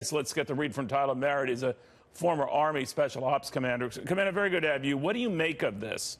So let's get the read from Tyler Merritt. He's a former Army Special Ops Commander. Commander, very good to have you. What do you make of this?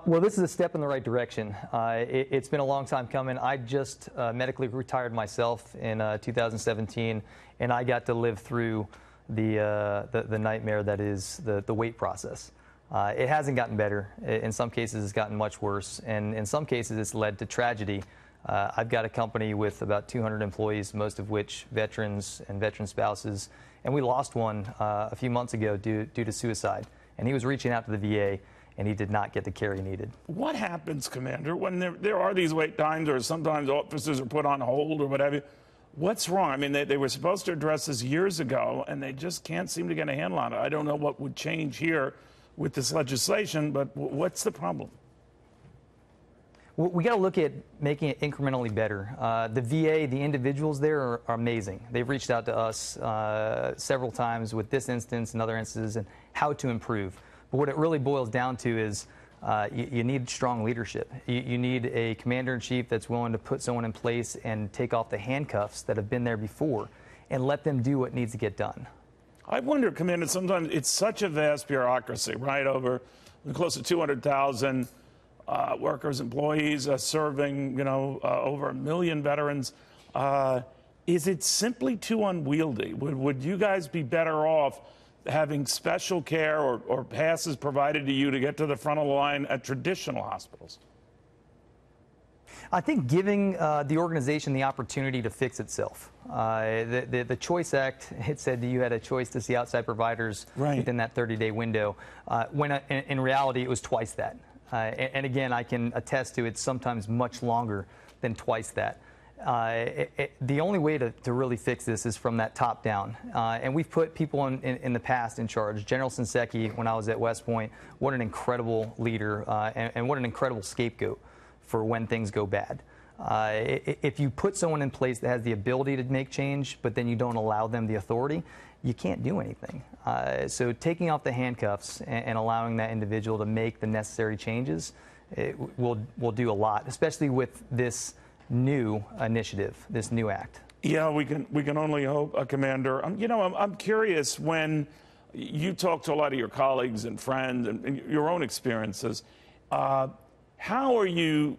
Well, this is a step in the right direction. It's been a long time coming. I just medically retired myself in 2017, and I got to live through the nightmare that is the wait process. It hasn't gotten better. In some cases, it's gotten much worse, and in some cases, it's led to tragedy. I've got a company with about 200 employees, most of which veterans and veteran spouses, and we lost one a few months ago due to suicide. And he was reaching out to the VA, and he did not get the care he needed. What happens, Commander, when there are these wait times, or sometimes officers are put on hold or whatever? What's wrong? I mean, they were supposed to address this years ago, and they just can't seem to get a handle on it. I don't know what would change here with this legislation, but what's the problem? We got to look at making it incrementally better. The VA, the individuals there are amazing. They've reached out to us several times with this instance and other instances and how to improve. But what it really boils down to is you need strong leadership. You need a commander-in-chief that's willing to put someone in place and take off the handcuffs that have been there before and let them do what needs to get done. I wonder, Commander, sometimes it's such a vast bureaucracy, right? Over close to 200,000 workers, employees serving, over 1 million veterans. Is it simply too unwieldy? Would you guys be better off having special care or passes provided to you to get to the front of the line at traditional hospitals? I think giving the organization the opportunity to fix itself. The Choice Act, it said that you had a choice to see outside providers within that 30-day window, when in reality it was twice that. And again, I can attest to it's sometimes much longer than twice that. The only way to really fix this is from that top down. And we've put people in the past in charge. General Shinseki, when I was at West Point, what an incredible leader and what an incredible scapegoat for when things go bad. If you put someone in place that has the ability to make change, but then you don't allow them the authority, you can't do anything. So taking off the handcuffs and allowing that individual to make the necessary changes will do a lot, especially with this new initiative, this new act. Yeah, we can only hope, Commander. I'm curious, when you talk to a lot of your colleagues and friends and your own experiences, how are you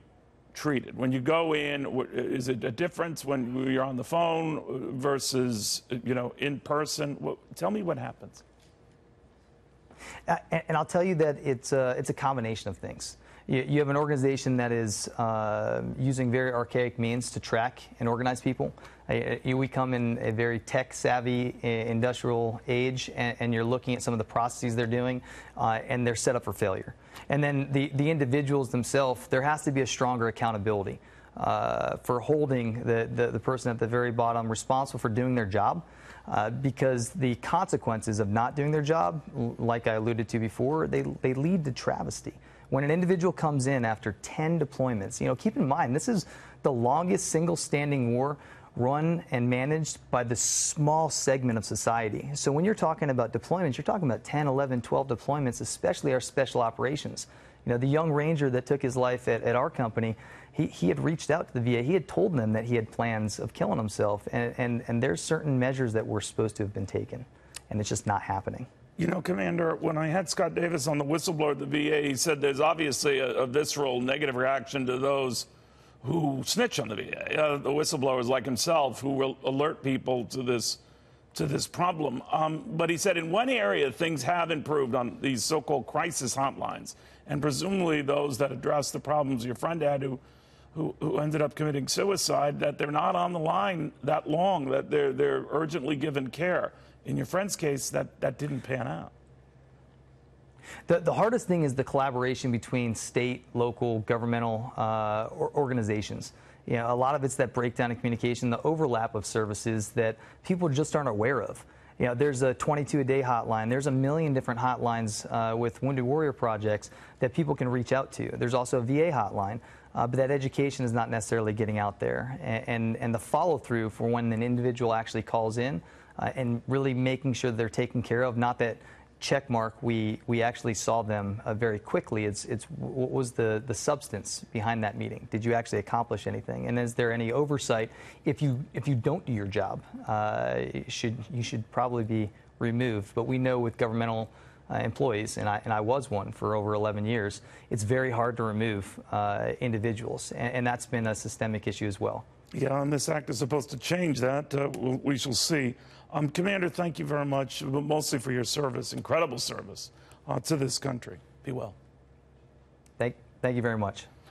treated when you go in? Is it a difference when you're on the phone versus in person? Tell me what happens. And I'll tell you that it's a combination of things. You have an organization that is using very archaic means to track and organize people. We come in a very tech-savvy industrial age, and you're looking at some of the processes they're doing, and they're set up for failure. And then the individuals themselves, there has to be a stronger accountability for holding the person at the very bottom responsible for doing their job, because the consequences of not doing their job, like I alluded to before, they lead to travesty. When an individual comes in after 10 deployments, keep in mind, this is the longest single standing war run and managed by the small segment of society. So when you're talking about deployments, you're talking about 10, 11, 12 deployments, especially our special operations. The young ranger that took his life at our company, he had reached out to the VA. He had told them that he had plans of killing himself, and there's certain measures that were supposed to have been taken, and it's just not happening. Commander, when I had Scott Davis on the whistleblower at the VA, he said there's obviously a visceral negative reaction to those who snitch on the VA. The whistleblowers like himself who will alert people to this problem. But he said in one area things have improved on these so-called crisis hotlines, and presumably those that address the problems your friend had who ended up committing suicide, that they're not on the line that long, that they're urgently given care. In your friend's case, that didn't pan out. The hardest thing is the collaboration between state, local, governmental organizations. A lot of it's that breakdown in communication, the overlap of services that people just aren't aware of. There's a 22-a-day hotline. There's a million different hotlines with Wounded Warrior projects that people can reach out to. There's also a VA hotline, but that education is not necessarily getting out there. And the follow-through for when an individual actually calls in and really making sure they're taken care of, not that check mark, we actually saw them very quickly. It's what was the substance behind that meeting? Did you actually accomplish anything? And is there any oversight if you don't do your job? You should probably be removed. But we know with governmental employees, and I was one for over 11 years, it's very hard to remove individuals, and that's been a systemic issue as well. Yeah, and this act is supposed to change that. We shall see. Commander, thank you very much, mostly for your service, incredible service to this country. Be well. Thank you very much.